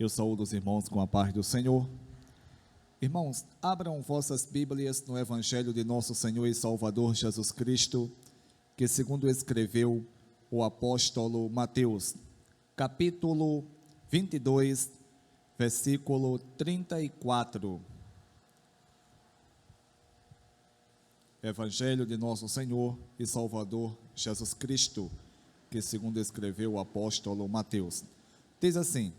Eu saúdo os irmãos com a paz do Senhor. Irmãos, abram vossas Bíblias no Evangelho de nosso Senhor e Salvador Jesus Cristo, que segundo escreveu o apóstolo Mateus, capítulo 22, versículo 34. Evangelho de nosso Senhor e Salvador Jesus Cristo, que segundo escreveu o apóstolo Mateus. Diz assim: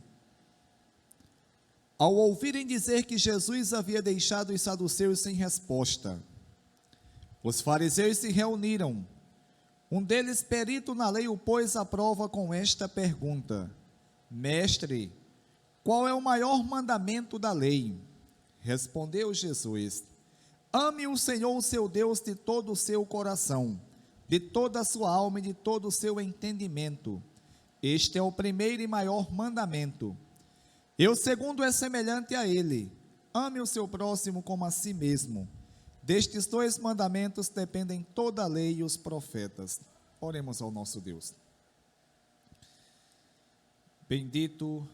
ao ouvirem dizer que Jesus havia deixado os saduceus sem resposta, os fariseus se reuniram. Um deles, perito na lei, o pôs à prova com esta pergunta: Mestre, qual é o maior mandamento da lei? Respondeu Jesus: ame o Senhor, o seu Deus, de todo o seu coração, de toda a sua alma e de todo o seu entendimento. Este é o primeiro e maior mandamento. E o segundo é semelhante a ele: ame o seu próximo como a si mesmo. Destes dois mandamentos dependem toda a lei e os profetas. Oremos ao nosso Deus. Bendito,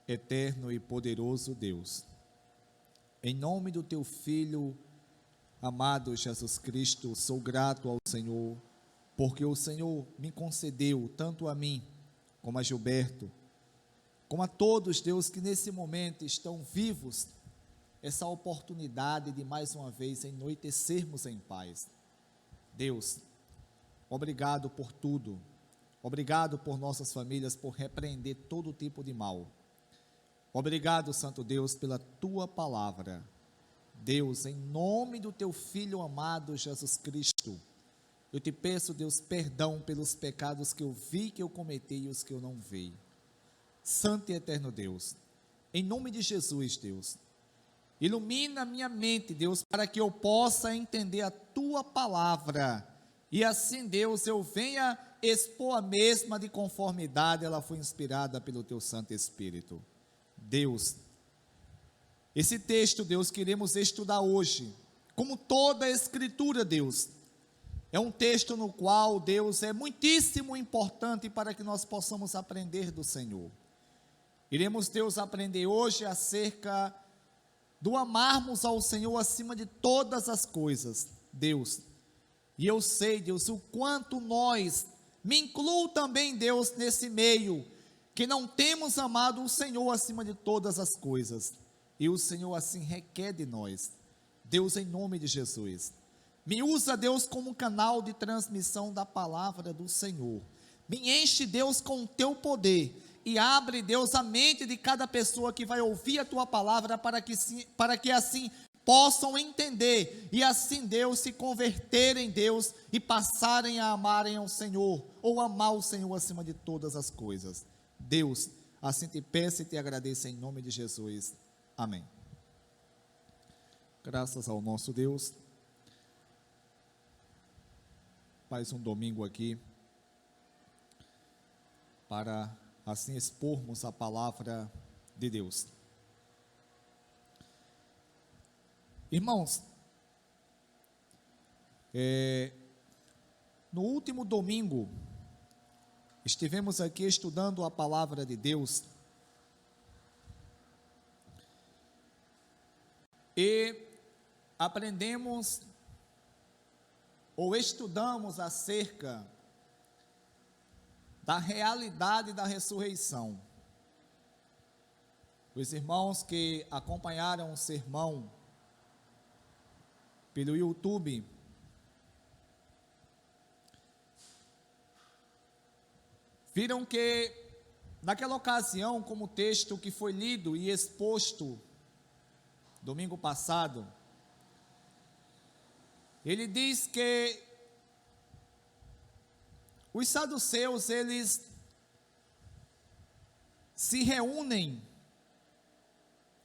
eterno e poderoso Deus, em nome do teu Filho amado Jesus Cristo, sou grato ao Senhor, porque o Senhor me concedeu, tanto a mim, como a Gilberto, como a todos, Deus, que nesse momento estão vivos, essa oportunidade de mais uma vez anoitecermos em paz. Deus, obrigado por tudo, obrigado por nossas famílias, por repreender todo tipo de mal. Obrigado, Santo Deus, pela tua palavra. Deus, em nome do teu Filho amado Jesus Cristo, eu te peço, Deus, perdão pelos pecados que eu vi que eu cometi e os que eu não vi. Santo e eterno Deus, em nome de Jesus, Deus, ilumina minha mente, Deus, para que eu possa entender a tua palavra e assim, Deus, eu venha expor a mesma de conformidade ela foi inspirada pelo teu Santo Espírito. Deus, esse texto, Deus, que iremos estudar hoje, como toda a Escritura, Deus, é um texto no qual, Deus, é muitíssimo importante para que nós possamos aprender do Senhor. Iremos, Deus, aprender hoje acerca do amarmos ao Senhor acima de todas as coisas, Deus. E eu sei, Deus, o quanto nós, me incluo também, Deus, nesse meio, que não temos amado o Senhor acima de todas as coisas. E o Senhor assim requer de nós. Deus, em nome de Jesus, me usa, Deus, como canal de transmissão da palavra do Senhor. Me enche, Deus, com o teu poder e abre, Deus, a mente de cada pessoa que vai ouvir a tua palavra para que assim possam entender e assim, Deus, se converterem, Deus, e passarem a amarem ao Senhor, ou amar o Senhor acima de todas as coisas. Deus, assim te peço e te agradeço em nome de Jesus. Amém. Graças ao nosso Deus. Mais um domingo aqui, para assim expormos a palavra de Deus. Irmãos, no último domingo, estivemos aqui estudando a palavra de Deus, e aprendemos ou estudamos acerca da realidade da ressurreição. Os irmãos que acompanharam o sermão pelo YouTube, viram que naquela ocasião, como o texto que foi lido e exposto domingo passado, ele diz que os saduceus, eles se reúnem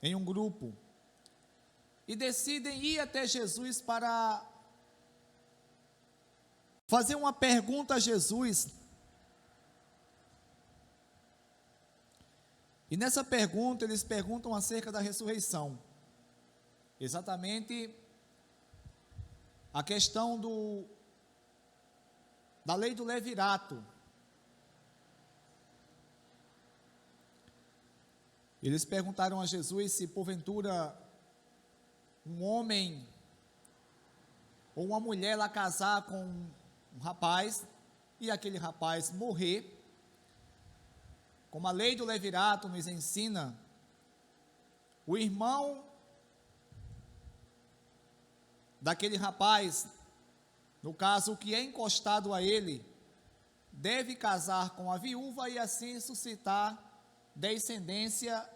em um grupo e decidem ir até Jesus para fazer uma pergunta a Jesus. E nessa pergunta, eles perguntam acerca da ressurreição. Exatamente a questão da lei do levirato. Eles perguntaram a Jesus se porventura um homem ou uma mulher lá casar com um rapaz e aquele rapaz morrer, como a lei do levirato nos ensina, o irmão daquele rapaz, no caso o que é encostado a ele, deve casar com a viúva e assim suscitar descendência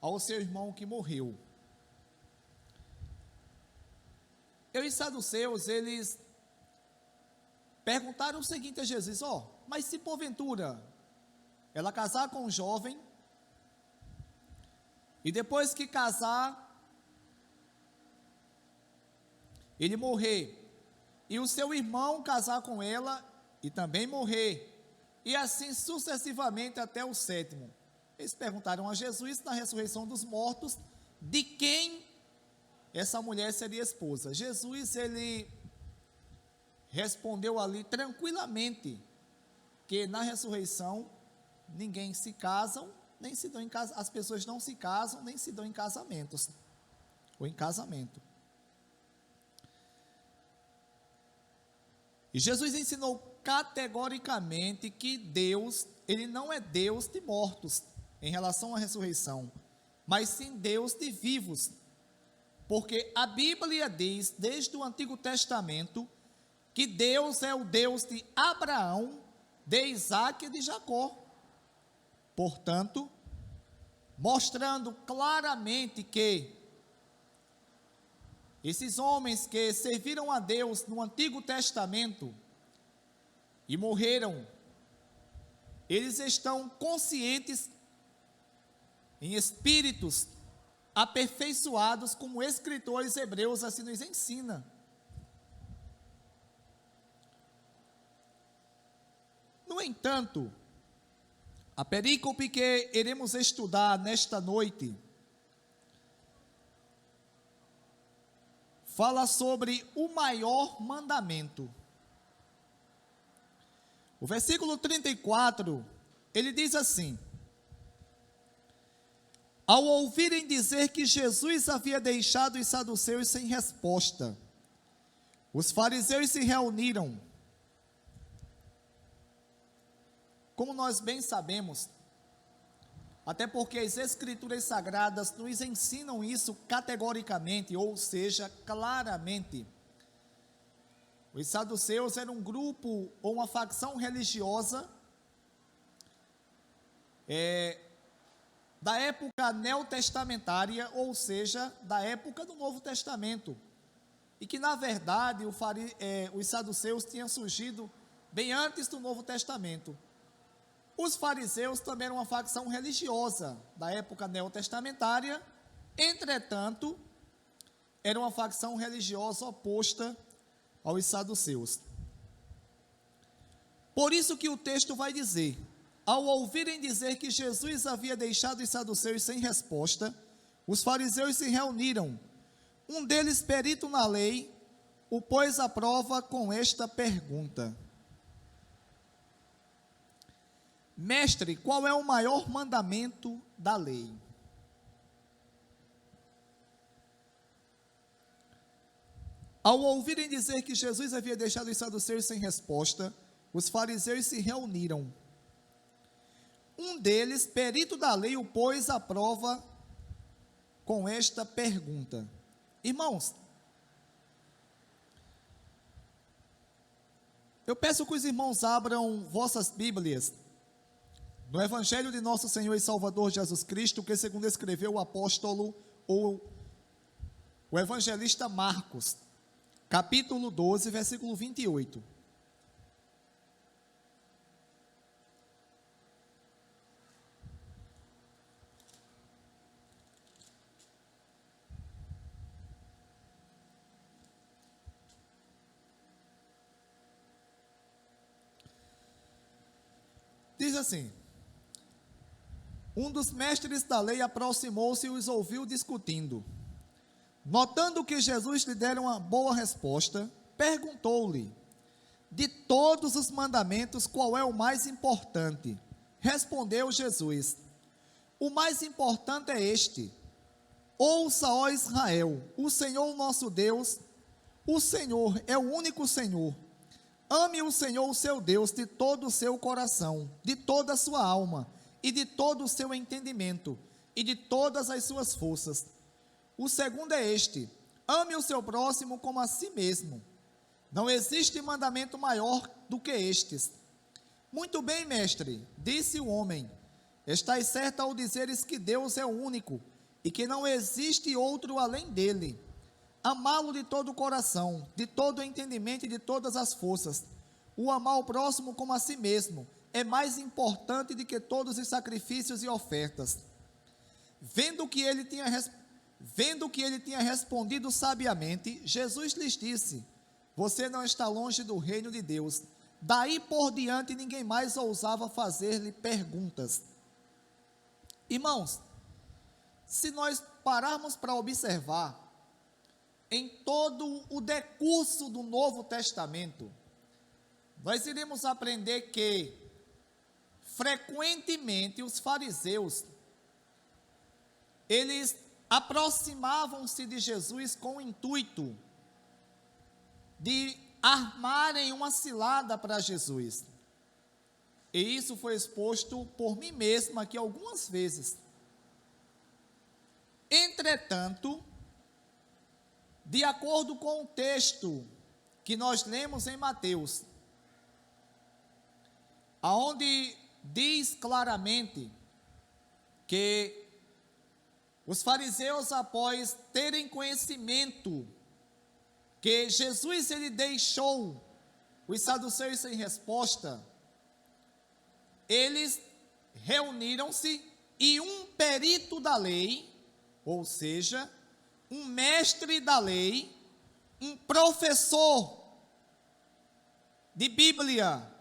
ao seu irmão que morreu. E os saduceus, eles perguntaram o seguinte a Jesus: mas se porventura ela casar com um jovem, e depois que casar, ele morrer, e o seu irmão casar com ela, e também morrer, e assim sucessivamente até o sétimo. Eles perguntaram a Jesus, na ressurreição dos mortos, de quem essa mulher seria esposa. Jesus, ele respondeu ali tranquilamente, que na ressurreição, ninguém se casam, nem se dão em casa, as pessoas não se casam, nem se dão em casamentos, ou em casamento. E Jesus ensinou categoricamente que Deus, ele não é Deus de mortos, em relação à ressurreição, mas sim Deus de vivos, porque a Bíblia diz, desde o Antigo Testamento, que Deus é o Deus de Abraão, de Isaac e de Jacó. Portanto, mostrando claramente que esses homens que serviram a Deus no Antigo Testamento e morreram, eles estão conscientes em espíritos aperfeiçoados, como escritores hebreus assim nos ensina. No entanto, a perícope que iremos estudar nesta noite fala sobre o maior mandamento. O versículo 34, ele diz assim: ao ouvirem dizer que Jesus havia deixado os saduceus sem resposta, os fariseus se reuniram. Como nós bem sabemos, até porque as Escrituras Sagradas nos ensinam isso categoricamente, ou seja, claramente. Os saduceus eram um grupo ou uma facção religiosa da época neotestamentária, ou seja, da época do Novo Testamento, e que na verdade os saduceus tinham surgido bem antes do Novo Testamento. Os fariseus também eram uma facção religiosa da época neotestamentária, entretanto, era uma facção religiosa oposta aos saduceus. Por isso que o texto vai dizer: ao ouvirem dizer que Jesus havia deixado os saduceus sem resposta, os fariseus se reuniram. Um deles, perito na lei, o pôs à prova com esta pergunta: Mestre, qual é o maior mandamento da lei? Ao ouvirem dizer que Jesus havia deixado os saduceus sem resposta, os fariseus se reuniram. Um deles, perito da lei, o pôs à prova com esta pergunta. Irmãos, eu peço que os irmãos abram vossas Bíblias no Evangelho de nosso Senhor e Salvador Jesus Cristo, que segundo escreveu o apóstolo ou o evangelista Marcos, capítulo 12, versículo 28. Diz assim: um dos mestres da lei aproximou-se e os ouviu discutindo. Notando que Jesus lhe dera uma boa resposta, perguntou-lhe: de todos os mandamentos, qual é o mais importante? Respondeu Jesus: O mais importante é este: ouça, ó Israel, o Senhor nosso Deus, o Senhor é o único Senhor. Ame o Senhor, o seu Deus, de todo o seu coração, de toda a sua alma, e de todo o seu entendimento, e de todas as suas forças. O segundo é este: ame o seu próximo como a si mesmo. Não existe mandamento maior do que estes. Muito bem, mestre, disse o homem, estás certo ao dizeres que Deus é o único, e que não existe outro além dele. Amá-lo de todo o coração, de todo o entendimento e de todas as forças. O amar o próximo como a si mesmo é mais importante do que todos os sacrifícios e ofertas. Vendo que ele tinha respondido sabiamente, Jesus lhes disse: você não está longe do reino de Deus. Daí por diante ninguém mais ousava fazer-lhe perguntas. Irmãos, se nós pararmos para observar, em todo o decurso do Novo Testamento, nós iremos aprender que, frequentemente, os fariseus, eles aproximavam-se de Jesus com o intuito de armarem uma cilada para Jesus. E isso foi exposto por mim mesmo aqui algumas vezes. Entretanto, de acordo com o texto que nós lemos em Mateus, aonde diz claramente que os fariseus, após terem conhecimento que Jesus ele deixou os saduceus sem resposta, eles reuniram-se e um perito da lei, ou seja, um mestre da lei, um professor de Bíblia,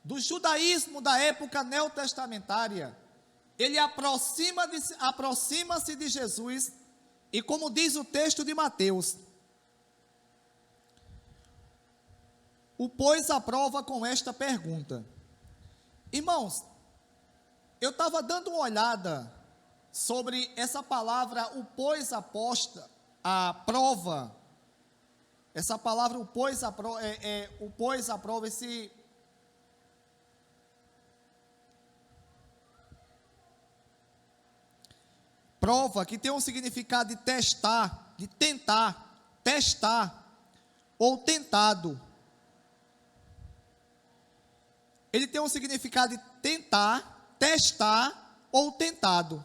do judaísmo da época neotestamentária, ele aproxima-se de Jesus e, como diz o texto de Mateus, o pôs à prova com esta pergunta. Irmãos, eu estava dando uma olhada sobre essa palavra, o pôs à prova, essa palavra, o pôs à prova, esse prova que tem um significado de testar, de tentar, testar, ou tentado. Ele tem um significado de tentar, testar ou tentado.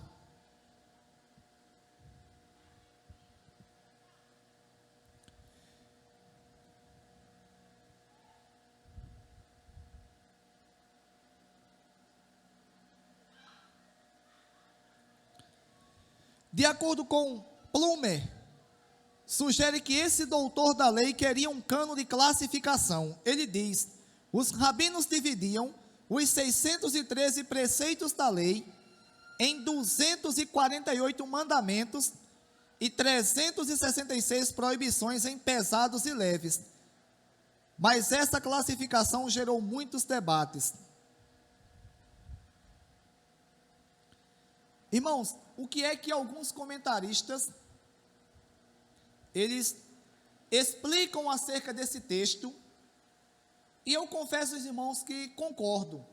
De acordo com Plumer, sugere que esse doutor da lei queria um cano de classificação. Ele diz: os rabinos dividiam os 613 preceitos da lei em 248 mandamentos e 366 proibições em pesados e leves. Mas essa classificação gerou muitos debates. Irmãos, o que é que alguns comentaristas, eles explicam acerca desse texto, e eu confesso aos irmãos que concordo,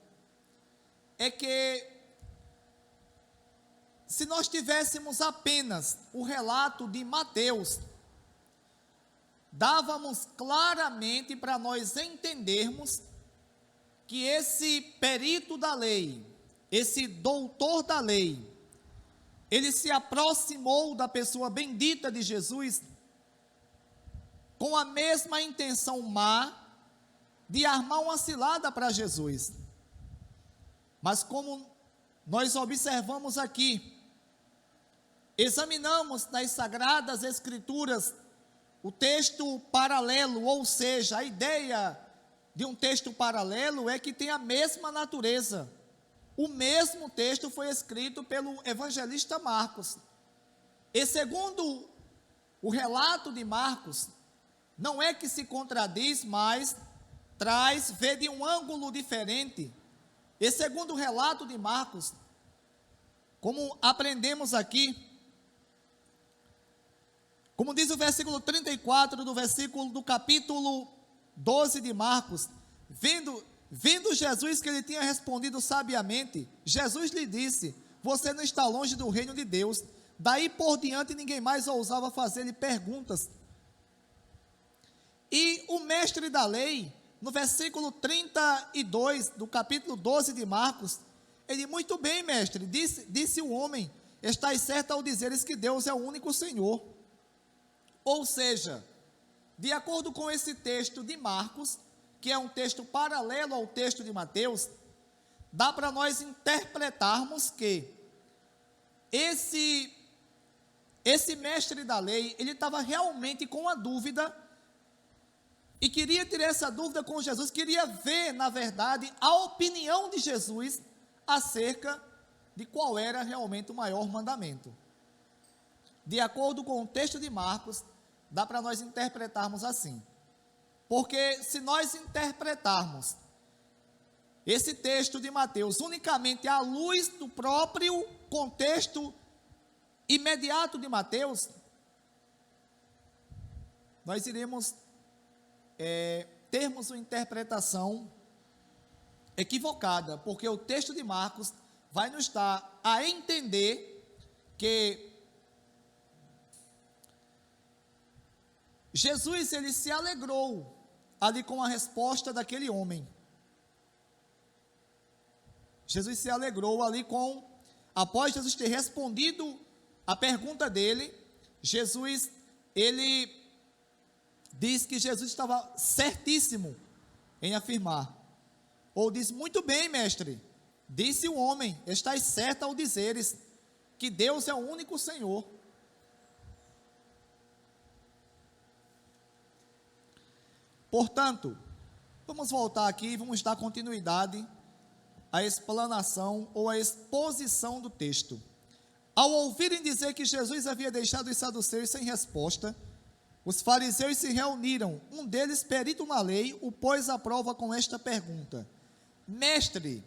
é que se nós tivéssemos apenas o relato de Mateus, dávamos claramente para nós entendermos que esse perito da lei, esse doutor da lei, ele se aproximou da pessoa bendita de Jesus com a mesma intenção má de armar uma cilada para Jesus. Mas como nós observamos aqui, examinamos nas Sagradas Escrituras o texto paralelo, ou seja, a ideia de um texto paralelo é que tem a mesma natureza. O mesmo texto foi escrito pelo evangelista Marcos. E segundo o relato de Marcos, não é que se contradiz, mas vê de um ângulo diferente. E segundo o relato de Marcos, como aprendemos aqui, como diz o versículo 34 do capítulo 12 de Marcos, vendo Jesus que ele tinha respondido sabiamente, Jesus lhe disse: você não está longe do reino de Deus. Daí por diante ninguém mais ousava fazer-lhe perguntas. E o mestre da lei, no versículo 32 do capítulo 12 de Marcos, ele: muito bem, mestre, disse o homem, estás certo ao dizeres que Deus é o único Senhor. Ou seja, de acordo com esse texto de Marcos, que é um texto paralelo ao texto de Mateus, dá para nós interpretarmos que esse mestre da lei, ele estava realmente com a dúvida, e queria tirar essa dúvida com Jesus, queria ver, na verdade, a opinião de Jesus acerca de qual era realmente o maior mandamento. De acordo com o texto de Marcos, dá para nós interpretarmos assim. Porque se nós interpretarmos esse texto de Mateus unicamente à luz do próprio contexto imediato de Mateus, nós iremos termos uma interpretação equivocada, porque o texto de Marcos vai nos dar a entender que Jesus, ele se alegrou ali com a resposta daquele homem. Jesus se alegrou ali após Jesus ter respondido a pergunta dele, Jesus, ele diz que Jesus estava certíssimo em afirmar, ou diz: muito bem, mestre, disse o homem, estás certo ao dizeres que Deus é o único Senhor. Portanto, vamos voltar aqui e vamos dar continuidade à explanação ou à exposição do texto. Ao ouvirem dizer que Jesus havia deixado os saduceus sem resposta, os fariseus se reuniram. Um deles, perito na lei, o pôs à prova com esta pergunta: mestre,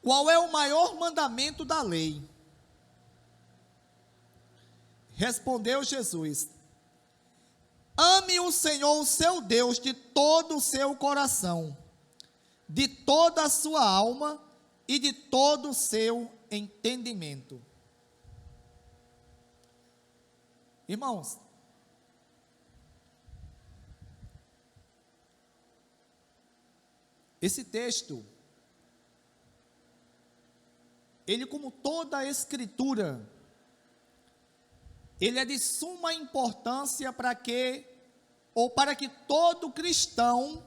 qual é o maior mandamento da lei? Respondeu Jesus: ame o Senhor, o seu Deus, de todo o seu coração, de toda a sua alma e de todo o seu entendimento. Irmãos, esse texto, ele, como toda a Escritura, ele é de suma importância para que todo cristão,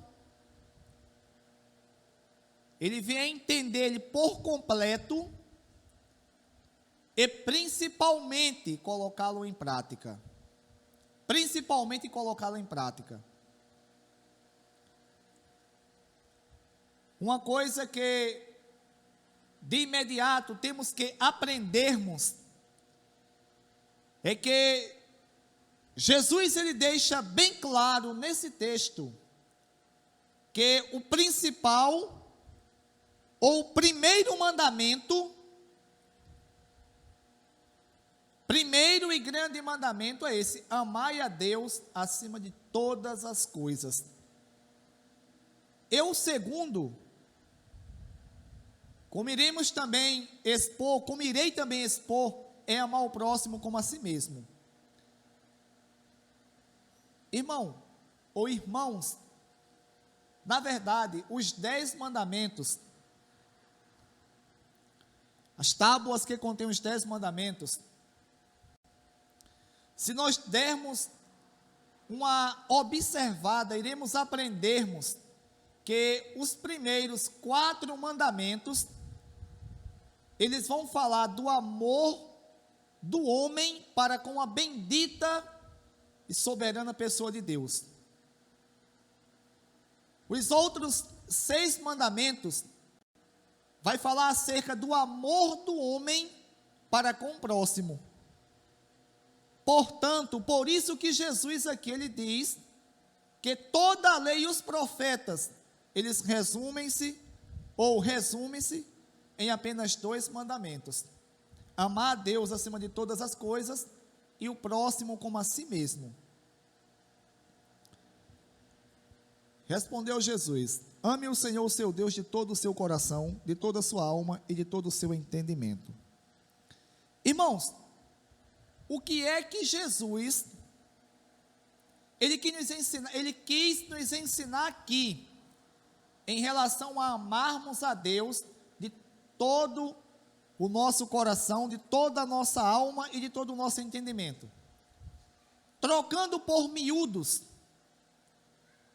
ele venha entender ele por completo e principalmente colocá-lo em prática. Principalmente colocá-lo em prática. Uma coisa que de imediato temos que aprendermos é que Jesus, ele deixa bem claro nesse texto que o principal ou o primeiro mandamento, primeiro e grande mandamento é esse: amai a Deus acima de todas as coisas. E o segundo, como irei também expor, é amar o próximo como a si mesmo. Irmão, ou irmãos, na verdade, os 10 mandamentos, as tábuas que contêm os 10 mandamentos, se nós dermos uma observada, iremos aprendermos que os primeiros 4 mandamentos, eles vão falar do amor do homem para com a bendita e soberana pessoa de Deus. Os outros 6 mandamentos vai falar acerca do amor do homem para com o próximo. Portanto, por isso que Jesus aqui, ele diz que toda a lei e os profetas, eles resumem-se em apenas 2 mandamentos: amar a Deus acima de todas as coisas e o próximo como a si mesmo. Respondeu Jesus: ame o Senhor, seu Deus, de todo o seu coração, de toda a sua alma e de todo o seu entendimento. Irmãos, o que é que Jesus, Ele quis nos ensinar aqui, em relação a amarmos a Deus de todo o nosso coração, de toda a nossa alma e de todo o nosso entendimento? Trocando por miúdos,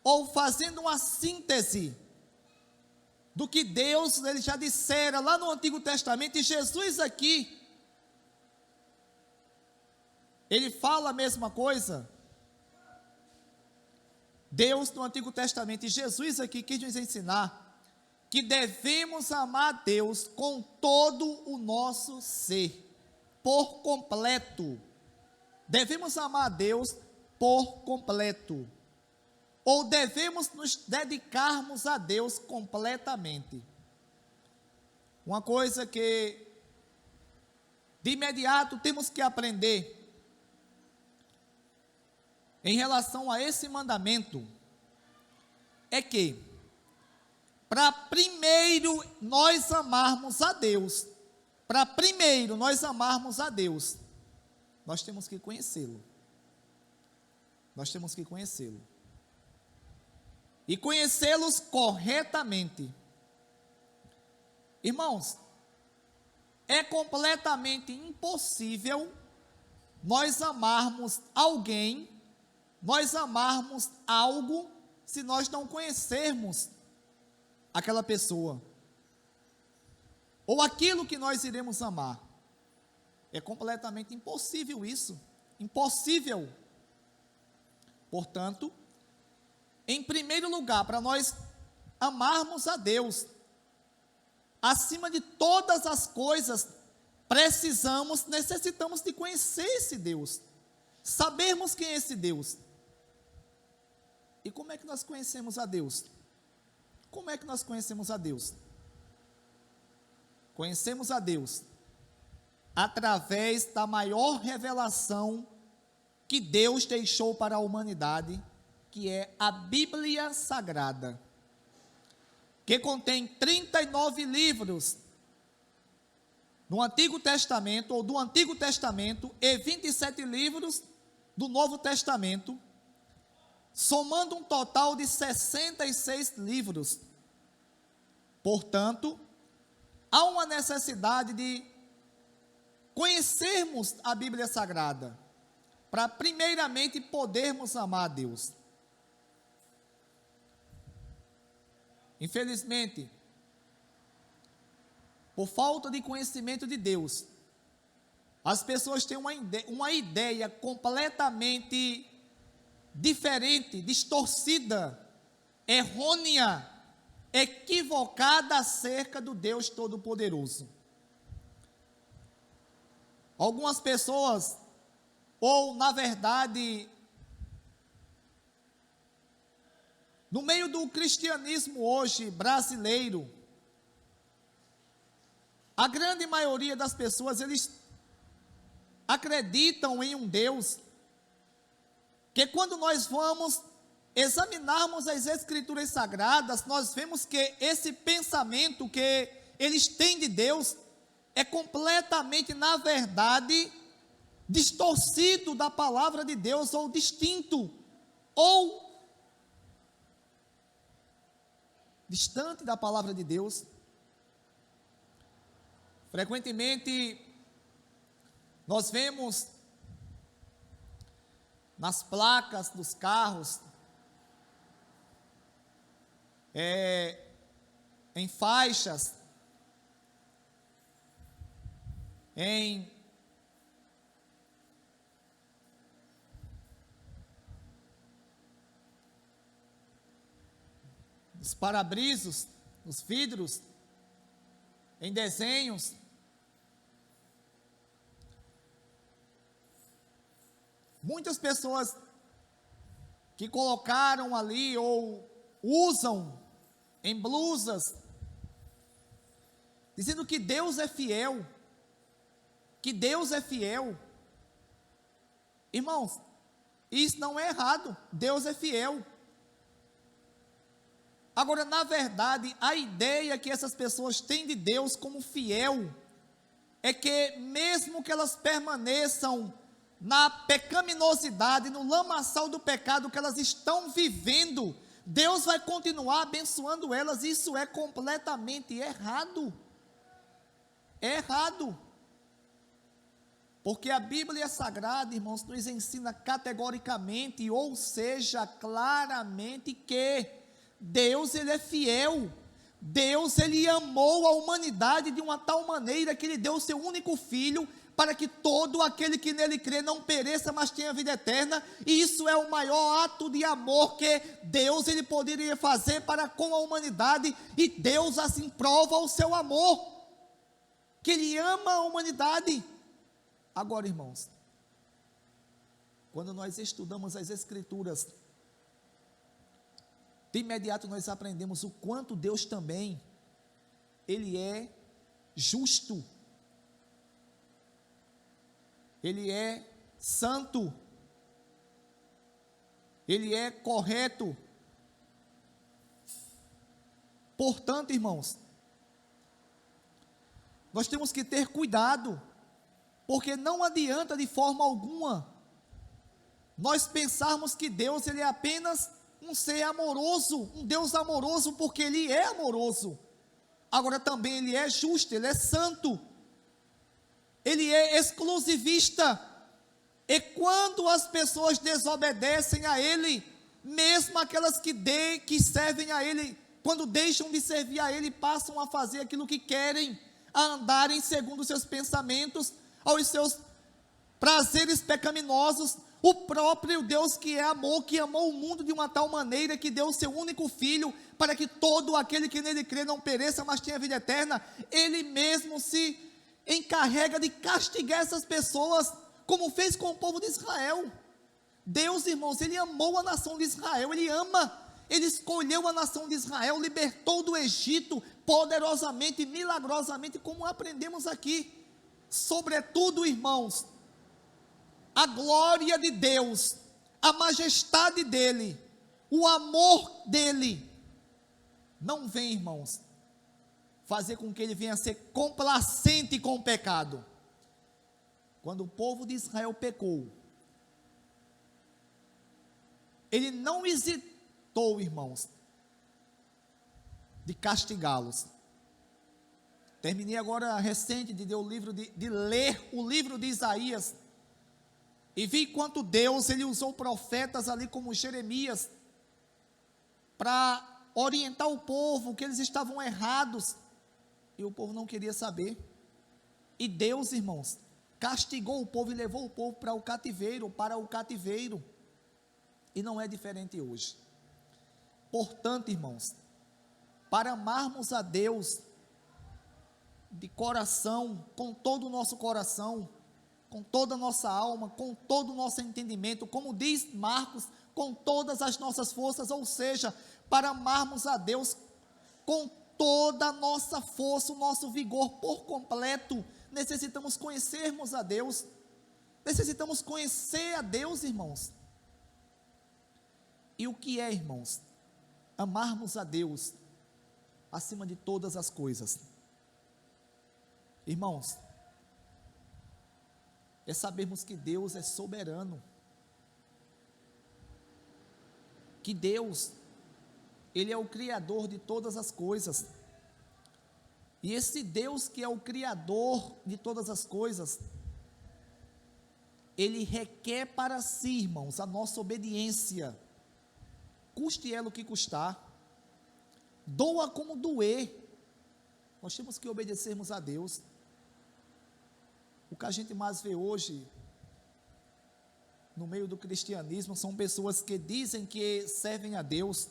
ou fazendo uma síntese do que Deus, Ele já dissera lá no Antigo Testamento, e Jesus aqui, Ele fala a mesma coisa. Deus no Antigo Testamento, e Jesus aqui quis nos ensinar que devemos amar a Deus com todo o nosso ser, por completo. Devemos amar a Deus por completo. Ou devemos nos dedicarmos a Deus completamente. Uma coisa que de imediato temos que aprender em relação a esse mandamento é que, para primeiro nós amarmos a Deus, nós temos que conhecê-lo. E conhecê-los corretamente. Irmãos, é completamente impossível nós amarmos alguém, nós amarmos algo, se nós não conhecermos aquela pessoa, ou aquilo que nós iremos amar. É completamente impossível isso, impossível. Portanto, em primeiro lugar, para nós amarmos a Deus, acima de todas as coisas, necessitamos de conhecer esse Deus, sabermos quem é esse Deus. E como é que nós conhecemos a Deus? Conhecemos a Deus através da maior revelação que Deus deixou para a humanidade, que é a Bíblia Sagrada, que contém 39 livros no Antigo Testamento, ou do Antigo Testamento, e 27 livros do Novo Testamento, somando um total de 66 livros. Portanto, há uma necessidade de conhecermos a Bíblia Sagrada, para primeiramente podermos amar a Deus. Infelizmente, por falta de conhecimento de Deus, as pessoas têm uma ideia completamente diferente, distorcida, errônea, equivocada acerca do Deus Todo-Poderoso. Algumas pessoas, ou na verdade, no meio do cristianismo hoje brasileiro, a grande maioria das pessoas, eles acreditam em um Deus que, quando nós vamos examinarmos as Escrituras Sagradas, nós vemos que esse pensamento que eles têm de Deus é completamente, na verdade, distorcido da palavra de Deus, ou distinto, ou distante da palavra de Deus. Frequentemente, nós vemos nas placas dos carros, em faixas, em os para-brisos, nos vidros, em desenhos. Muitas pessoas que colocaram ali, ou usam em blusas, dizendo que Deus é fiel, que Deus é fiel. Irmãos, isso não é errado, Deus é fiel. Agora, na verdade, a ideia que essas pessoas têm de Deus como fiel, é que mesmo que elas permaneçam na pecaminosidade, no lamaçal do pecado que elas estão vivendo, Deus vai continuar abençoando elas. Isso é completamente errado. É errado. Porque a Bíblia Sagrada, irmãos, nos ensina categoricamente, ou seja, claramente, que Deus, Ele é fiel. Deus, Ele amou a humanidade de uma tal maneira que Ele deu o seu único Filho, para que todo aquele que nele crê não pereça, mas tenha vida eterna. E isso é o maior ato de amor que Deus, Ele poderia fazer para com a humanidade, e Deus assim prova o seu amor, que Ele ama a humanidade. Agora, irmãos, quando nós estudamos as Escrituras, de imediato nós aprendemos o quanto Deus também, Ele é justo, Ele é santo, Ele é correto. Portanto, irmãos, nós temos que ter cuidado, porque não adianta de forma alguma nós pensarmos que Deus, Ele é apenas um ser amoroso, um Deus amoroso, porque Ele é amoroso. Agora também Ele é justo, Ele é santo, Ele é exclusivista. E quando as pessoas desobedecem a Ele, mesmo aquelas que servem a Ele, quando deixam de servir a Ele, passam a fazer aquilo que querem, a andarem segundo os seus pensamentos, aos seus prazeres pecaminosos. O próprio Deus que é amor, que amou o mundo de uma tal maneira, que deu o seu único Filho, para que todo aquele que nele crê não pereça, mas tenha vida eterna, Ele mesmo se encarrega de castigar essas pessoas, como fez com o povo de Israel. Deus, irmãos, Ele amou a nação de Israel, Ele ama, Ele escolheu a nação de Israel, libertou do Egito, poderosamente, milagrosamente, como aprendemos aqui. Sobretudo, irmãos, a glória de Deus, a majestade dEle, o amor dEle, não vem, irmãos, fazer com que Ele venha a ser complacente com o pecado. Quando o povo de Israel pecou, Ele não hesitou, irmãos, de castigá-los. Terminei agora recente de ler o livro de Isaías, e vi quanto Deus, Ele usou profetas ali como Jeremias, para orientar o povo, que eles estavam errados, e o povo não queria saber. E Deus, irmãos, castigou o povo e levou o povo para o cativeiro, e não é diferente hoje. Portanto, irmãos, para amarmos a Deus de coração, com todo o nosso coração, com toda a nossa alma, com todo o nosso entendimento, como diz Marcos, com todas as nossas forças, ou seja, para amarmos a Deus com toda a nossa força, o nosso vigor por completo, necessitamos conhecermos a Deus, necessitamos conhecer a Deus, irmãos. E o que é, irmãos, amarmos a Deus acima de todas as coisas? Irmãos, é sabermos que Deus é soberano, que Deus, Ele é o Criador de todas as coisas, e esse Deus que é o Criador de todas as coisas, Ele requer para si, irmãos, a nossa obediência, custe ela o que custar, doa como doer, nós temos que obedecermos a Deus. O que a gente mais vê hoje, no meio do cristianismo, são pessoas que dizem que servem a Deus,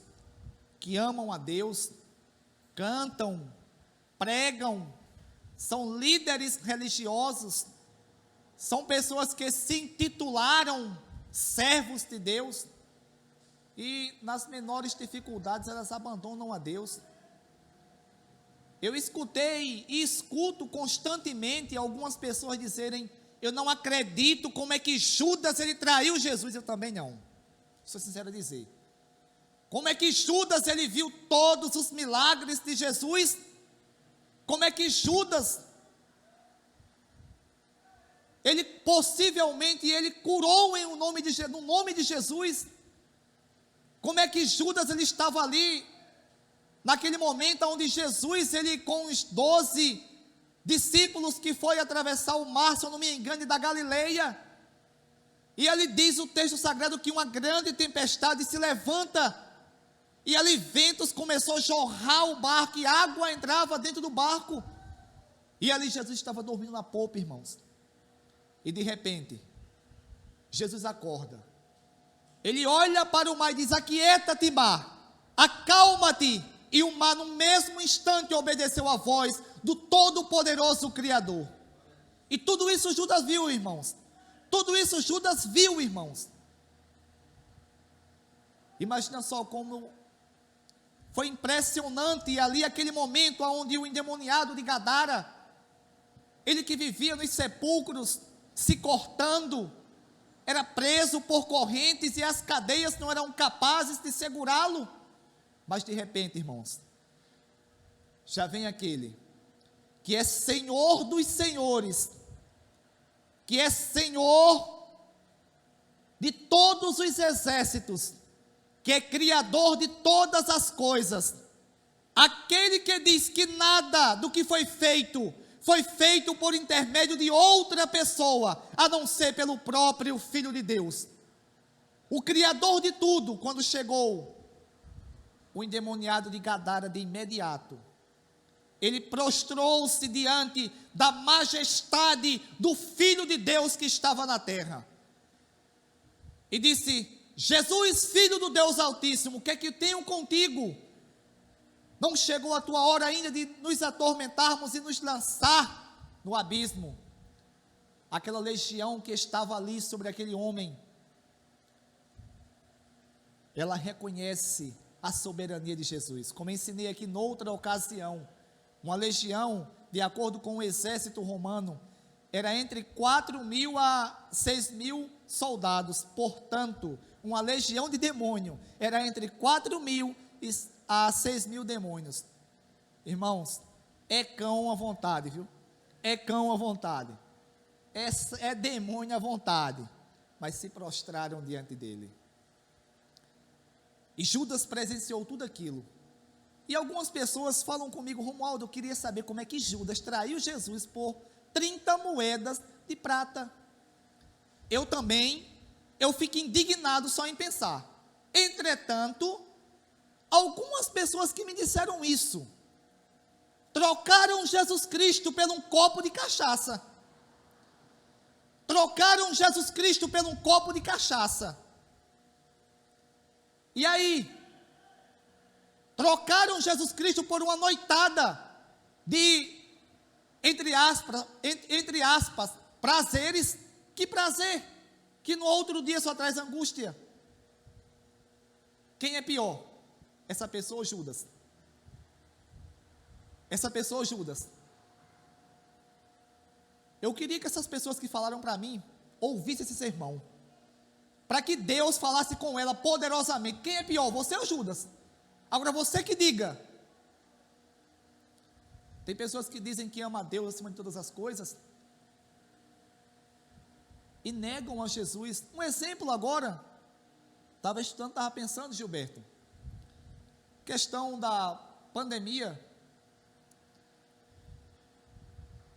que amam a Deus, cantam, pregam, são líderes religiosos, são pessoas que se intitularam servos de Deus, e nas menores dificuldades elas abandonam a Deus. Eu escutei e escuto constantemente algumas pessoas dizerem: eu não acredito como é que Judas ele traiu Jesus. Eu também não, sou sincero a dizer. Como é que Judas ele viu todos os milagres de Jesus? Como é que Judas ele possivelmente ele curou no nome de Jesus? Como é que Judas ele estava ali naquele momento onde Jesus ele com os 12 discípulos que foi atravessar o mar, se eu não me engano, da Galileia, e ele diz o texto sagrado que uma grande tempestade se levanta, e ali ventos começou a jorrar o barco, e água entrava dentro do barco, e ali Jesus estava dormindo na popa, irmãos, e de repente, Jesus acorda, ele olha para o mar e diz: aquieta-te, mar, acalma-te, e o mar no mesmo instante obedeceu à voz do todo-poderoso Criador. E tudo isso Judas viu, irmãos. Tudo isso Judas viu, irmãos. Imagina só como foi impressionante ali aquele momento onde o endemoniado de Gadara, ele que vivia nos sepulcros, se cortando, era preso por correntes e as cadeias não eram capazes de segurá-lo. Mas de repente, irmãos, já vem aquele que é Senhor dos senhores, que é Senhor de todos os exércitos, que é Criador de todas as coisas, aquele que diz que nada do que foi feito por intermédio de outra pessoa, a não ser pelo próprio Filho de Deus. O Criador de tudo, quando chegou o endemoniado de Gadara, de imediato, ele prostrou-se diante da majestade do Filho de Deus que estava na terra, e disse: Jesus, Filho do Deus Altíssimo, o que é que tenho contigo? Não chegou a tua hora ainda de nos atormentarmos e nos lançar no abismo? Aquela legião que estava ali sobre aquele homem, ela reconhece a soberania de Jesus. Como ensinei aqui noutra ocasião, uma legião, de acordo com o exército romano, era entre 4.000 a 6.000 soldados. Portanto, uma legião de demônio era entre 4.000 a 6.000 demônios. Irmãos, é cão à vontade, viu? É cão à vontade. É demônio à vontade. Mas se prostraram diante dele. E Judas presenciou tudo aquilo. E algumas pessoas falam comigo: Romualdo, eu queria saber como é que Judas traiu Jesus por 30 moedas de prata. Eu fico indignado só em pensar. Entretanto, algumas pessoas que me disseram isso, trocaram Jesus Cristo por um copo de cachaça. Trocaram Jesus Cristo por um copo de cachaça. E aí, trocaram Jesus Cristo por uma noitada de, entre aspas, prazeres. Que prazer, que no outro dia só traz angústia. Quem é pior? Essa pessoa ou Judas? Essa pessoa ou Judas? Eu queria que essas pessoas que falaram para mim ouvissem esse sermão, para que Deus falasse com ela poderosamente. Quem é pior, você ou Judas? Agora você que diga. Tem pessoas que dizem que amam a Deus acima de todas as coisas e negam a Jesus. Um exemplo agora, estava estudando, estava pensando, Gilberto, questão da pandemia,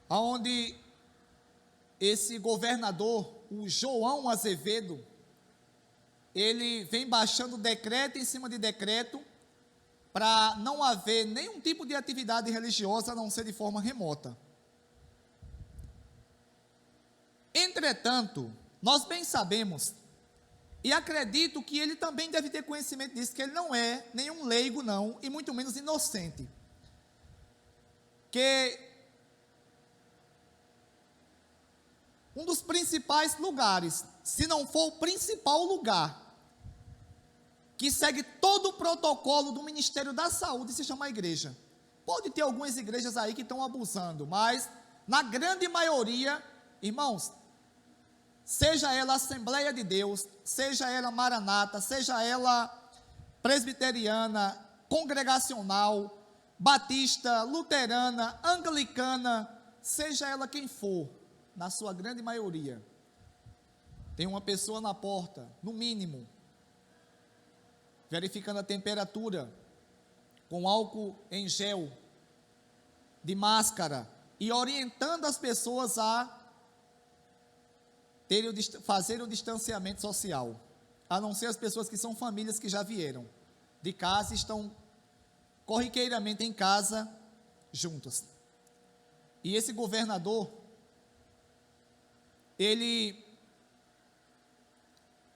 onde esse governador, o João Azevedo, ele vem baixando decreto em cima de decreto, para não haver nenhum tipo de atividade religiosa, a não ser de forma remota. Entretanto, nós bem sabemos, e acredito que ele também deve ter conhecimento disso, que ele não é nenhum leigo não, e muito menos inocente, que um dos principais lugares, se não for o principal lugar, que segue todo o protocolo do Ministério da Saúde, se chama a igreja. Pode ter algumas igrejas aí que estão abusando, mas na grande maioria, irmãos, seja ela Assembleia de Deus, seja ela Maranata, seja ela presbiteriana, congregacional, batista, luterana, anglicana, seja ela quem for, na sua grande maioria, tem uma pessoa na porta, no mínimo, verificando a temperatura, com álcool em gel, de máscara, e orientando as pessoas a fazer o distanciamento social, a não ser as pessoas que são famílias que já vieram de casa e estão corriqueiramente em casa juntos. E esse governador, ele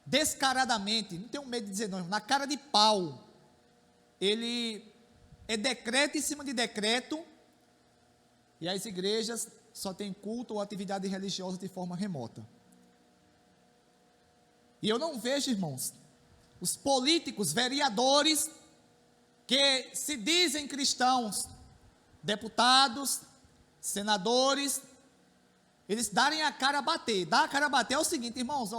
descaradamente, não tenho medo de dizer não, na cara de pau, ele é decreto em cima de decreto, e as igrejas só têm culto ou atividade religiosa de forma remota. E eu não vejo, irmãos, os políticos, vereadores, que se dizem cristãos, deputados, senadores, eles darem a cara a bater. Dar a cara a bater é o seguinte, irmãos,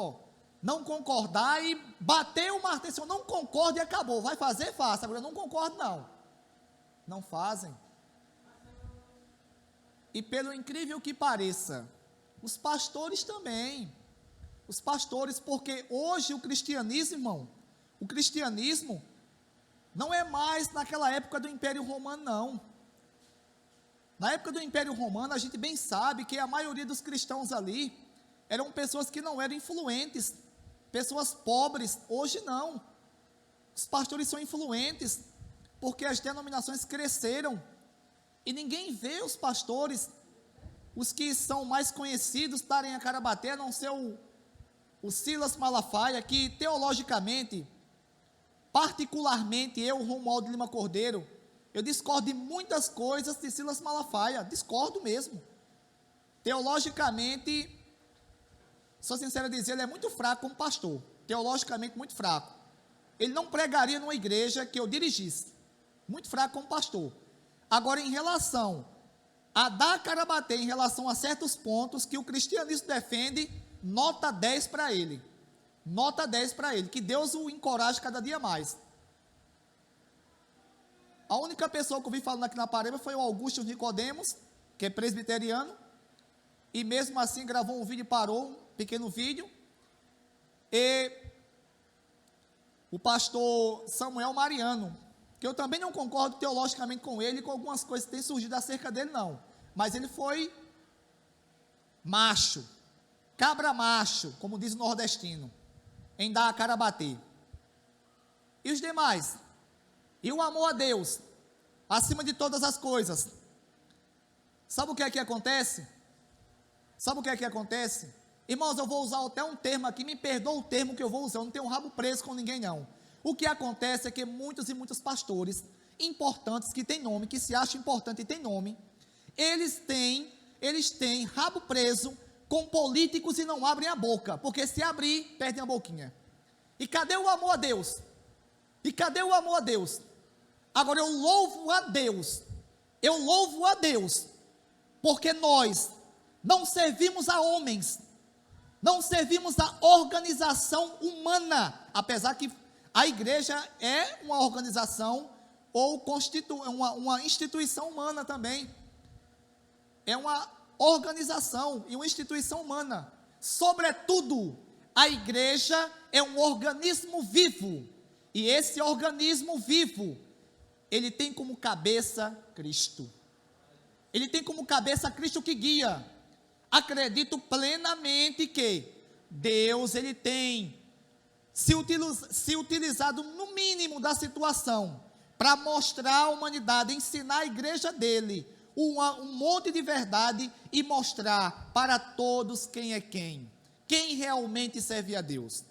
não concordar e bater o martelo, se eu não concordo e acabou, vai fazer, faça, agora eu não concordo não fazem. E pelo incrível que pareça, os pastores também, porque hoje o cristianismo, irmão, o cristianismo não é mais naquela época do Império Romano, não. Na época do Império Romano, a gente bem sabe que a maioria dos cristãos ali eram pessoas que não eram influentes, pessoas pobres. Hoje não, os pastores são influentes, porque as denominações cresceram, e ninguém vê os pastores, os que são mais conhecidos, darem a cara a bater, a não ser o Silas Malafaia, que teologicamente, particularmente eu, Romualdo Lima Cordeiro, eu discordo de muitas coisas de Silas Malafaia, discordo mesmo. Teologicamente, sou sincero a dizer, ele é muito fraco como pastor, teologicamente muito fraco. Ele não pregaria numa igreja que eu dirigisse, muito fraco como pastor. Agora, em relação a dar a cara a bater, em relação a certos pontos que o cristianismo defende, nota 10 para ele, que Deus o encoraje cada dia mais. A única pessoa que eu vi falando aqui na Paraíba foi o Augusto Nicodemos, que é presbiteriano, e mesmo assim gravou um vídeo e parou, um pequeno vídeo, e o pastor Samuel Mariano, que eu também não concordo teologicamente com ele, com algumas coisas que têm surgido acerca dele não, mas ele foi macho, cabra macho, como diz o nordestino, em dar a cara a bater. E os demais? E o amor a Deus, acima de todas as coisas. Sabe o que é que acontece? Irmãos, eu vou usar até um termo aqui, me perdoa o termo que eu vou usar, eu não tenho um rabo preso com ninguém não. O que acontece é que muitos e muitos pastores importantes, que têm nome, que se acham importante e têm nome, eles têm rabo preso com políticos e não abrem a boca, porque se abrir, perdem a boquinha. E cadê o amor a Deus? Agora eu louvo a Deus, porque nós não servimos a homens, não servimos a organização humana, apesar que a igreja é uma organização ou uma instituição humana também, é uma organização e uma instituição humana. Sobretudo, a igreja é um organismo vivo, e esse organismo vivo, ele tem como cabeça Cristo. Ele tem como cabeça Cristo que guia. Acredito plenamente que Deus, ele tem se utilizado no mínimo da situação para mostrar à humanidade, ensinar a igreja dele um monte de verdade e mostrar para todos quem é quem realmente serve a Deus.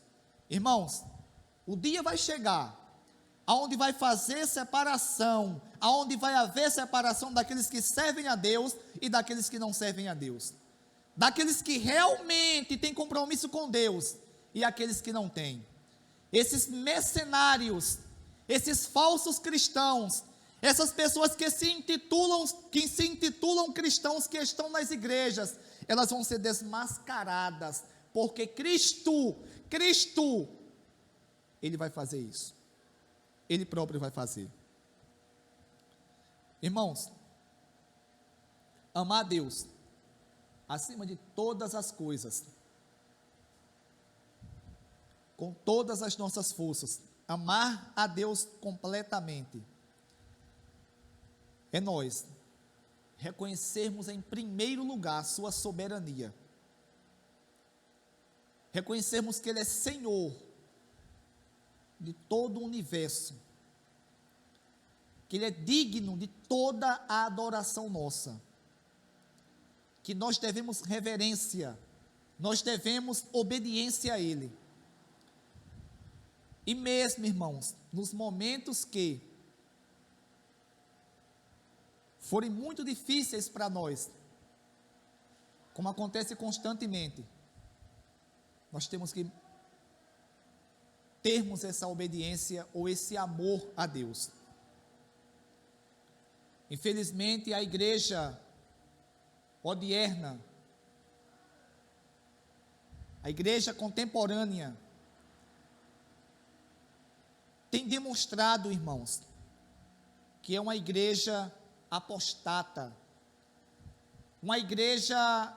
Irmãos, o dia vai chegar aonde vai fazer separação, aonde vai haver separação daqueles que servem a Deus e daqueles que não servem a Deus, daqueles que realmente têm compromisso com Deus e aqueles que não têm. Esses mercenários, esses falsos cristãos, Essas pessoas que se intitulam cristãos, que estão nas igrejas, elas vão ser desmascaradas, porque Cristo, Ele vai fazer isso. Ele próprio vai fazer. Irmãos, amar a Deus acima de todas as coisas, com todas as nossas forças, amar a Deus completamente, é nós reconhecermos em primeiro lugar sua soberania, reconhecermos que Ele é Senhor de todo o universo, que Ele é digno de toda a adoração nossa, que nós devemos reverência, nós devemos obediência a Ele. E mesmo, irmãos, nos momentos que forem muito difíceis para nós, como acontece constantemente, nós temos que termos essa obediência ou esse amor a Deus. Infelizmente, a igreja odierna, a igreja contemporânea, tem demonstrado, irmãos, que é uma igreja apostata, uma igreja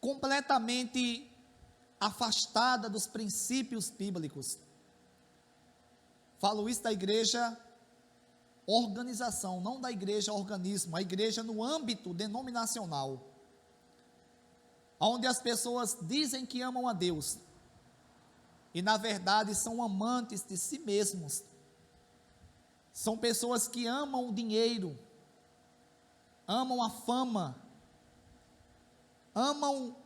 completamente afastada dos princípios bíblicos. Falo isso da igreja organização, não da igreja organismo, a igreja no âmbito denominacional, onde as pessoas dizem que amam a Deus, e na verdade são amantes de si mesmos, são pessoas que amam o dinheiro, amam a fama, amam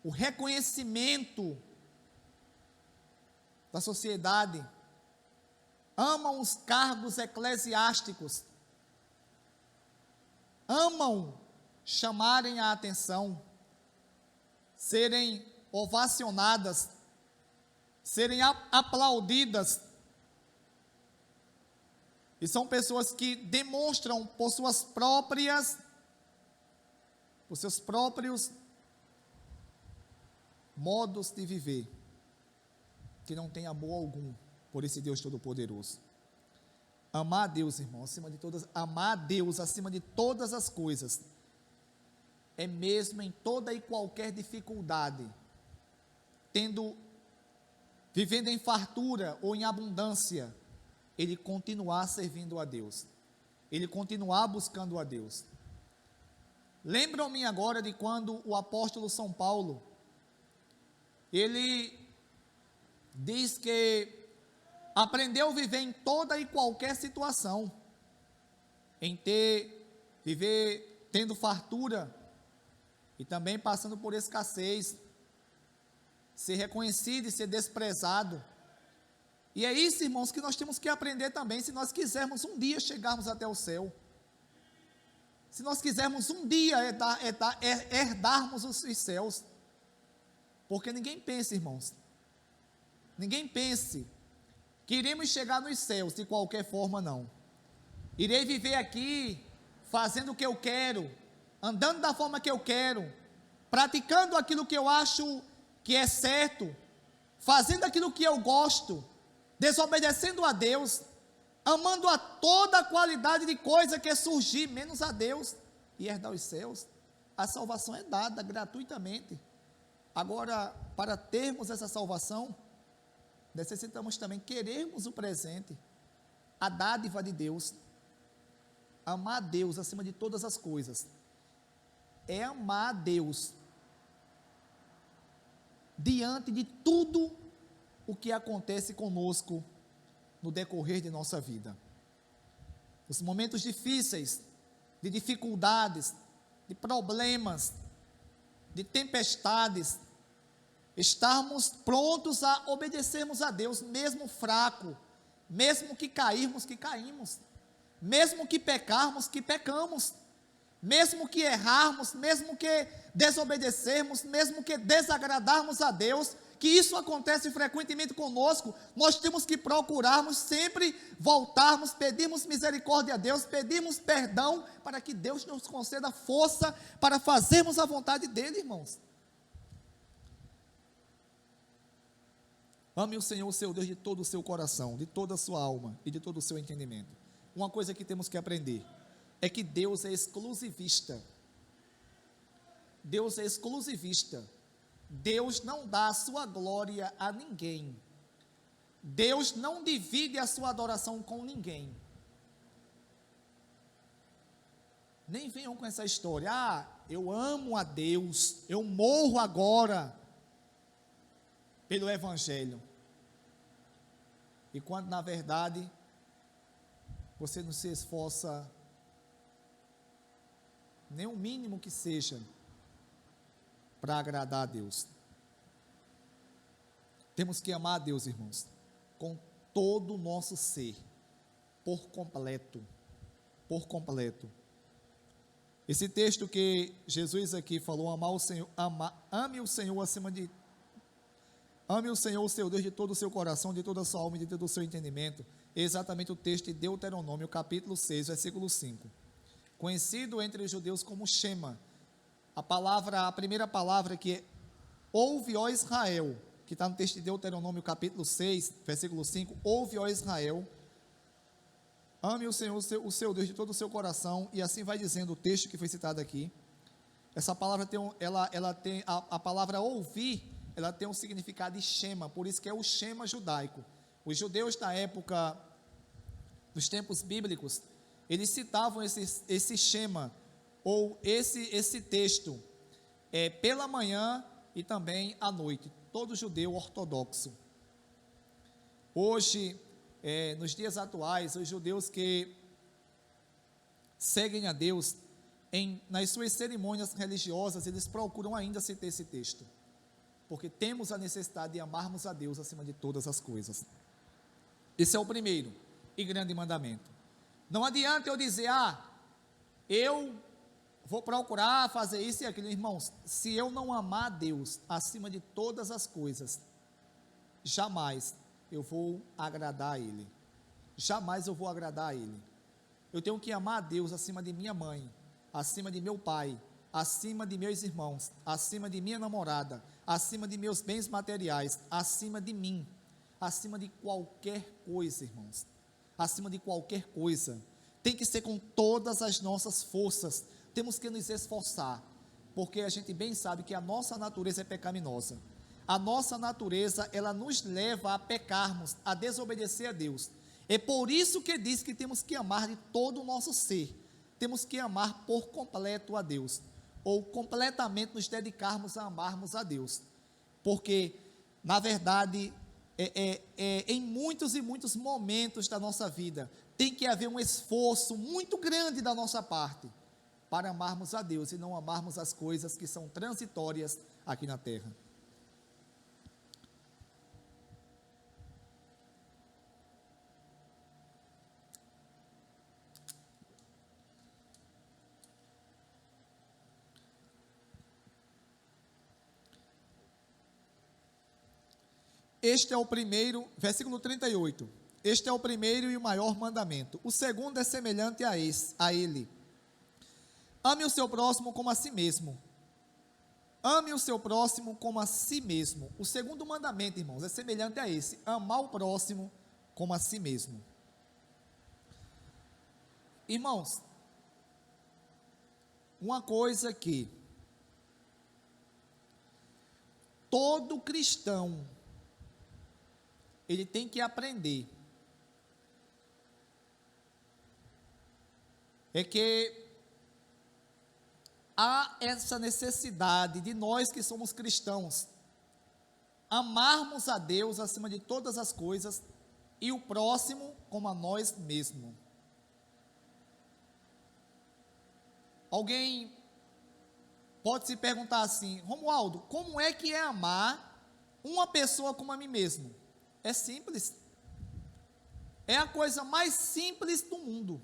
o reconhecimento da sociedade, amam os cargos eclesiásticos, amam chamarem a atenção, serem ovacionadas, serem aplaudidas, e são pessoas que demonstram por seus próprios modos de viver, que não tem amor algum por esse Deus Todo-Poderoso. Amar a Deus, irmão, amar a Deus acima de todas as coisas, é mesmo em toda e qualquer dificuldade, vivendo em fartura ou em abundância, ele continuar servindo a Deus, ele continuar buscando a Deus. Lembram-me agora de quando o apóstolo São Paulo, ele diz que aprendeu a viver em toda e qualquer situação, viver tendo fartura, e também passando por escassez, ser reconhecido e ser desprezado. E é isso, irmãos, que nós temos que aprender também, se nós quisermos um dia chegarmos até o céu, se nós quisermos um dia herdarmos os céus, porque ninguém pensa, irmãos, ninguém pense que iremos chegar nos céus de qualquer forma, não. Irei viver aqui, fazendo o que eu quero, andando da forma que eu quero, praticando aquilo que eu acho que é certo, fazendo aquilo que eu gosto, desobedecendo a Deus, amando a toda a qualidade de coisa que surgir, menos a Deus, e herdar os céus. A salvação é dada gratuitamente. Agora, para termos essa salvação, necessitamos também querermos o presente, a dádiva de Deus. Amar a Deus acima de todas as coisas é amar a Deus diante de tudo o que acontece conosco no decorrer de nossa vida. Os momentos difíceis, de dificuldades, de problemas, de tempestades, estarmos prontos a obedecermos a Deus, mesmo fraco, mesmo que cairmos, que caímos, mesmo que pecarmos, que pecamos, mesmo que errarmos, mesmo que desobedecermos, mesmo que desagradarmos a Deus, que isso acontece frequentemente conosco, nós temos que procurarmos sempre voltarmos, pedirmos misericórdia a Deus, pedirmos perdão, para que Deus nos conceda força para fazermos a vontade dEle, irmãos. Ame o Senhor, seu Deus, de todo o seu coração, de toda a sua alma e de todo o seu entendimento. Uma coisa que temos que aprender é que Deus é exclusivista. Deus é exclusivista. Deus não dá a sua glória a ninguém. Deus não divide a sua adoração com ninguém. Nem venham com essa história, eu amo a Deus, eu morro agora pelo Evangelho. E quando na verdade você não se esforça nem o mínimo que seja para agradar a Deus. Temos que amar a Deus, irmãos, com todo o nosso ser, por completo, por completo. Esse texto que Jesus aqui falou, amar o Senhor, ame o Senhor acima de, ame o Senhor, o seu Deus, de todo o seu coração, de toda a sua alma e de todo o seu entendimento, é exatamente o texto de Deuteronômio, capítulo 6, versículo 5, conhecido entre os judeus como Shema, a primeira palavra que é, ouve, ó Israel, que está no texto de Deuteronômio, capítulo 6, versículo 5, ouve, ó Israel, ame o Senhor, o seu Deus, de todo o seu coração, e assim vai dizendo o texto que foi citado aqui. Essa palavra tem, ela tem, a palavra ouvir, ela tem um significado de Shema, por isso que é o Shema judaico. Os judeus da época, dos tempos bíblicos, eles citavam esse Shema, ou esse texto, pela manhã e também à noite, todo judeu ortodoxo. Hoje, nos dias atuais, os judeus que seguem a Deus, nas suas cerimônias religiosas, eles procuram ainda citar esse texto, porque temos a necessidade de amarmos a Deus acima de todas as coisas. Esse é o primeiro e grande mandamento. Não adianta eu dizer, eu vou procurar fazer isso e aquilo. Irmãos, se eu não amar a Deus acima de todas as coisas, jamais eu vou agradar a Ele. Jamais eu vou agradar a Ele. Eu tenho que amar a Deus acima de minha mãe, acima de meu pai, acima de meus irmãos, acima de minha namorada, acima de meus bens materiais, acima de mim, acima de qualquer coisa, irmãos. Acima de qualquer coisa. Tem que ser com todas as nossas forças. Temos que nos esforçar, porque a gente bem sabe que a nossa natureza é pecaminosa. A nossa natureza, ela nos leva a pecarmos, a desobedecer a Deus. É por isso que diz que temos que amar de todo o nosso ser. Temos que amar por completo a Deus, ou completamente nos dedicarmos a amarmos a Deus. Porque, na verdade, em muitos e muitos momentos da nossa vida, tem que haver um esforço muito grande da nossa parte, para amarmos a Deus e não amarmos as coisas que são transitórias aqui na terra. Este é o primeiro, versículo 38. Este é o primeiro e o maior mandamento. O segundo é semelhante a ele. Ame o seu próximo como a si mesmo. Ame o seu próximo como a si mesmo. O segundo mandamento, irmãos, é semelhante a esse. Amar o próximo como a si mesmo. Irmãos, uma coisa que todo cristão, ele tem que aprender, é que há essa necessidade de nós que somos cristãos, amarmos a Deus acima de todas as coisas e o próximo como a nós mesmos. Alguém pode se perguntar assim: Romualdo, como é que é amar uma pessoa como a mim mesmo? É simples. É a coisa mais simples do mundo.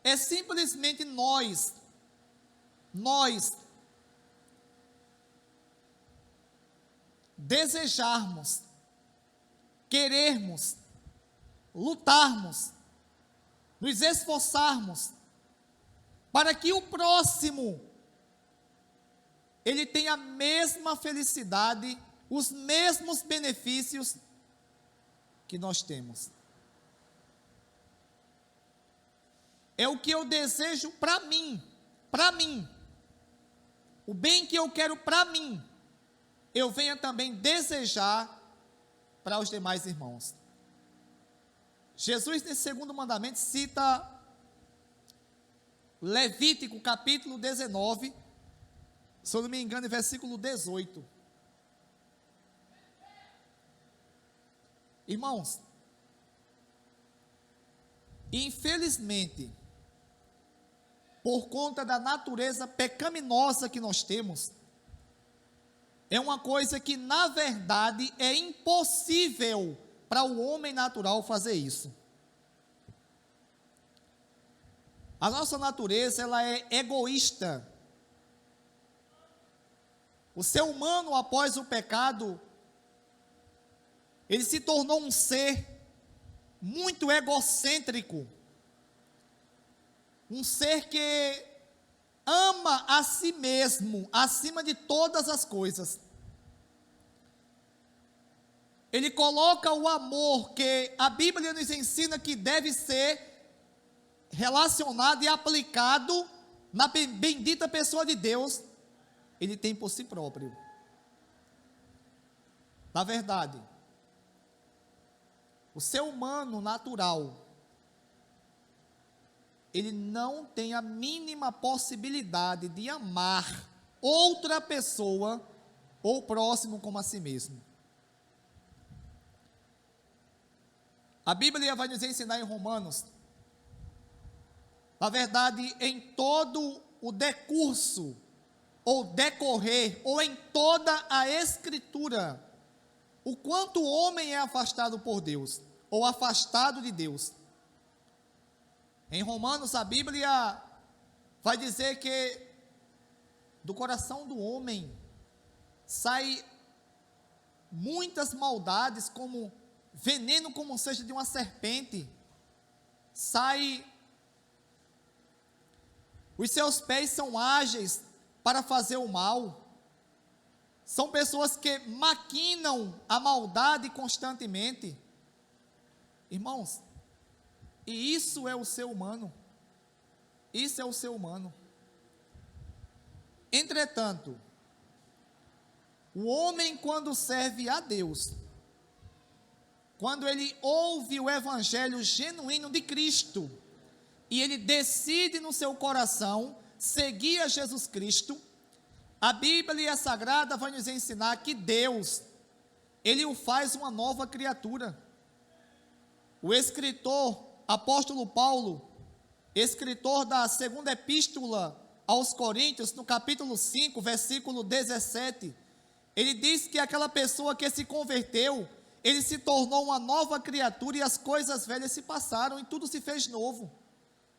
é simplesmente nós desejarmos, querermos, lutarmos, nos esforçarmos para que o próximo ele tenha a mesma felicidade, os mesmos benefícios que nós temos. É o que eu desejo para mim. O bem que eu quero para mim, eu venha também desejar para os demais irmãos. Jesus, nesse segundo mandamento, cita Levítico, capítulo 19, se eu não me engano, versículo 18. Irmãos, infelizmente, por conta da natureza pecaminosa que nós temos, é uma coisa que, na verdade, é impossível para o homem natural fazer isso. A nossa natureza, ela é egoísta. O ser humano, após o pecado, ele se tornou um ser muito egocêntrico, um ser que ama a si mesmo, acima de todas as coisas. Ele coloca o amor que a Bíblia nos ensina que deve ser relacionado e aplicado na bendita pessoa de Deus, ele tem por si próprio. Na verdade, o ser humano natural, ele não tem a mínima possibilidade de amar outra pessoa ou próximo como a si mesmo. A Bíblia vai nos ensinar em Romanos, na verdade, em todo o decurso, ou decorrer, ou em toda a Escritura, o quanto o homem é afastado por Deus, ou afastado de Deus. Em Romanos, a Bíblia vai dizer que do coração do homem sai muitas maldades, como veneno, como seja de uma serpente, sai. Os seus pés são ágeis para fazer o mal. São pessoas que maquinam a maldade constantemente. Irmãos, e isso é o ser humano. Isso é o ser humano. Entretanto, o homem, quando serve a Deus, quando ele ouve o evangelho genuíno de Cristo, e ele decide no seu coração seguir a Jesus Cristo, a Bíblia Sagrada vai nos ensinar que Deus, ele o faz uma nova criatura. O escritor, apóstolo Paulo, escritor da segunda epístola aos Coríntios, no capítulo 5, versículo 17, ele diz que aquela pessoa que se converteu, ele se tornou uma nova criatura e as coisas velhas se passaram e tudo se fez novo.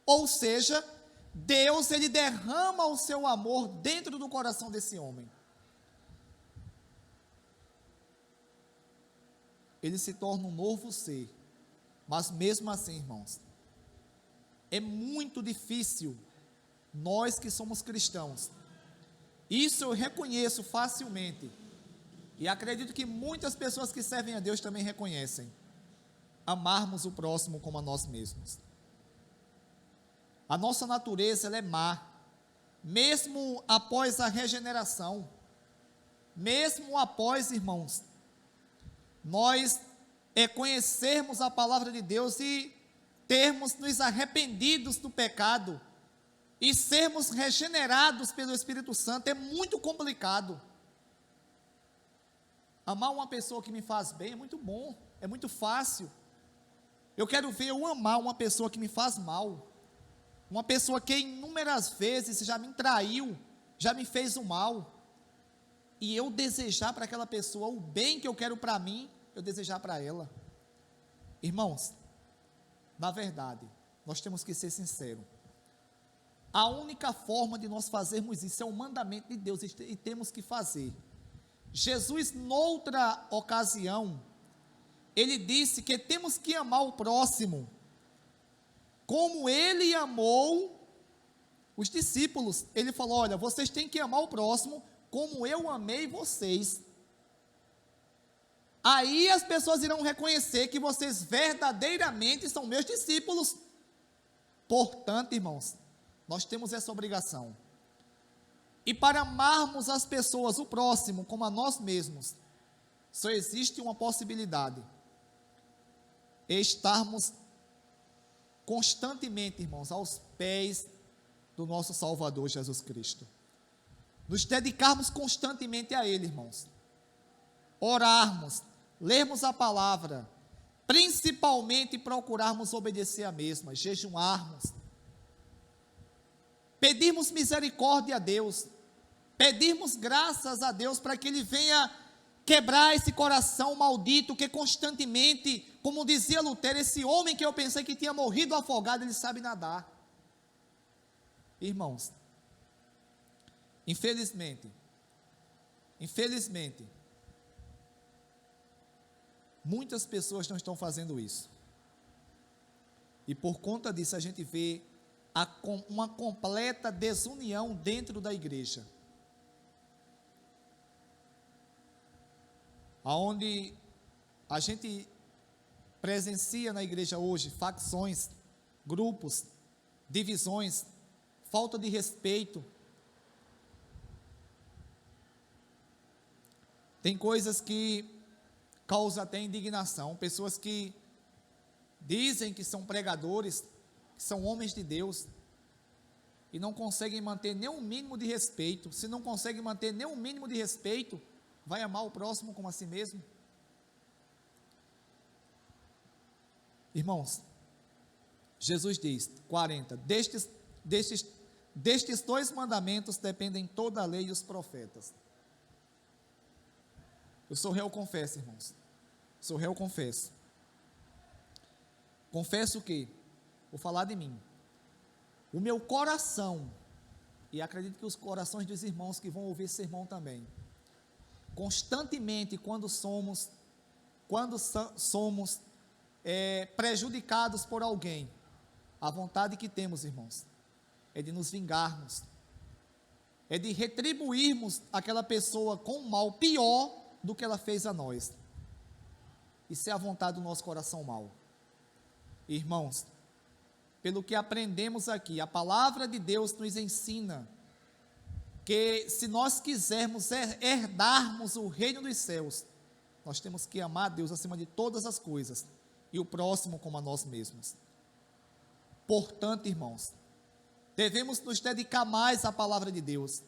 Ou seja, Deus, ele derrama o seu amor dentro do coração desse homem. Ele se torna um novo ser. Mas mesmo assim, irmãos, é muito difícil, nós que somos cristãos, isso eu reconheço facilmente, e acredito que muitas pessoas que servem a Deus também reconhecem, amarmos o próximo como a nós mesmos. A nossa natureza, ela é má, mesmo após a regeneração, mesmo após, irmãos, nós conhecermos a palavra de Deus e termos nos arrependidos do pecado e sermos regenerados pelo Espírito Santo, é muito complicado. Amar uma pessoa que me faz bem é muito bom, é muito fácil. Eu quero ver eu amar uma pessoa que me faz mal, uma pessoa que inúmeras vezes já me traiu, já me fez o mal, e eu desejar para aquela pessoa o bem que eu quero para mim, eu desejar para ela. Irmãos, na verdade, nós temos que ser sinceros. A única forma de nós fazermos isso é um mandamento de Deus e temos que fazer. Jesus, noutra ocasião, ele disse que temos que amar o próximo como ele amou os discípulos. Ele falou: olha, vocês têm que amar o próximo como eu amei vocês. Aí as pessoas irão reconhecer que vocês verdadeiramente são meus discípulos. Portanto, irmãos, nós temos essa obrigação. E para amarmos as pessoas, o próximo, como a nós mesmos, só existe uma possibilidade: estarmos constantemente, irmãos, aos pés do nosso Salvador Jesus Cristo. Nos dedicarmos constantemente a Ele, irmãos. Orarmos, lermos a palavra, principalmente procurarmos obedecer a mesma, jejuarmos, pedirmos misericórdia a Deus, pedirmos graças a Deus para que Ele venha quebrar esse coração maldito que constantemente, como dizia Lutero, esse homem que eu pensei que tinha morrido afogado, ele sabe nadar. Irmãos, infelizmente, muitas pessoas não estão fazendo isso. E por conta disso a gente vê uma completa desunião dentro da igreja. Onde a gente presencia na igreja hoje facções, grupos, divisões, falta de respeito. Tem coisas que causam até indignação, pessoas que dizem que são pregadores, que são homens de Deus, e não conseguem manter nem um mínimo de respeito. Se não conseguem manter nem um mínimo de respeito, vai amar o próximo como a si mesmo? Irmãos, Jesus diz, 40, destes 2 mandamentos dependem toda a lei e os profetas. Eu sou réu, confesso, irmãos. Sou réu, confesso. Confesso que, vou falar de mim, o meu coração, e acredito que os corações dos irmãos que vão ouvir esse sermão também, constantemente, quando somos prejudicados por alguém, a vontade que temos, irmãos, é de nos vingarmos, é de retribuirmos aquela pessoa com um mal pior do que ela fez a nós. Isso é a vontade do nosso coração mau. Irmãos, pelo que aprendemos aqui, a palavra de Deus nos ensina que se nós quisermos herdarmos o reino dos céus, nós temos que amar a Deus acima de todas as coisas, e o próximo como a nós mesmos. Portanto, irmãos, devemos nos dedicar mais à palavra de Deus,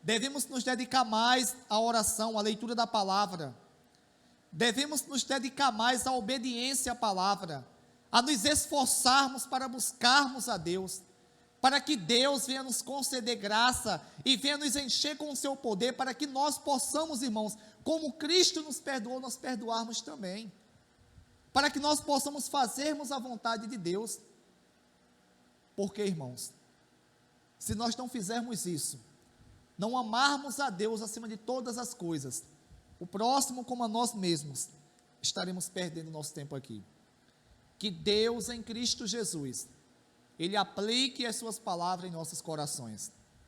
devemos nos dedicar mais à oração, à leitura da palavra, devemos nos dedicar mais à obediência à palavra, a nos esforçarmos para buscarmos a Deus, para que Deus venha nos conceder graça e venha nos encher com o seu poder, para que nós possamos, irmãos, como Cristo nos perdoou, nós perdoarmos também, para que nós possamos fazermos a vontade de Deus. Porque, irmãos, se nós não fizermos isso, não amarmos a Deus acima de todas as coisas, o próximo como a nós mesmos, estaremos perdendo nosso tempo aqui. Que Deus em Cristo Jesus, Ele aplique as suas palavras em nossos corações.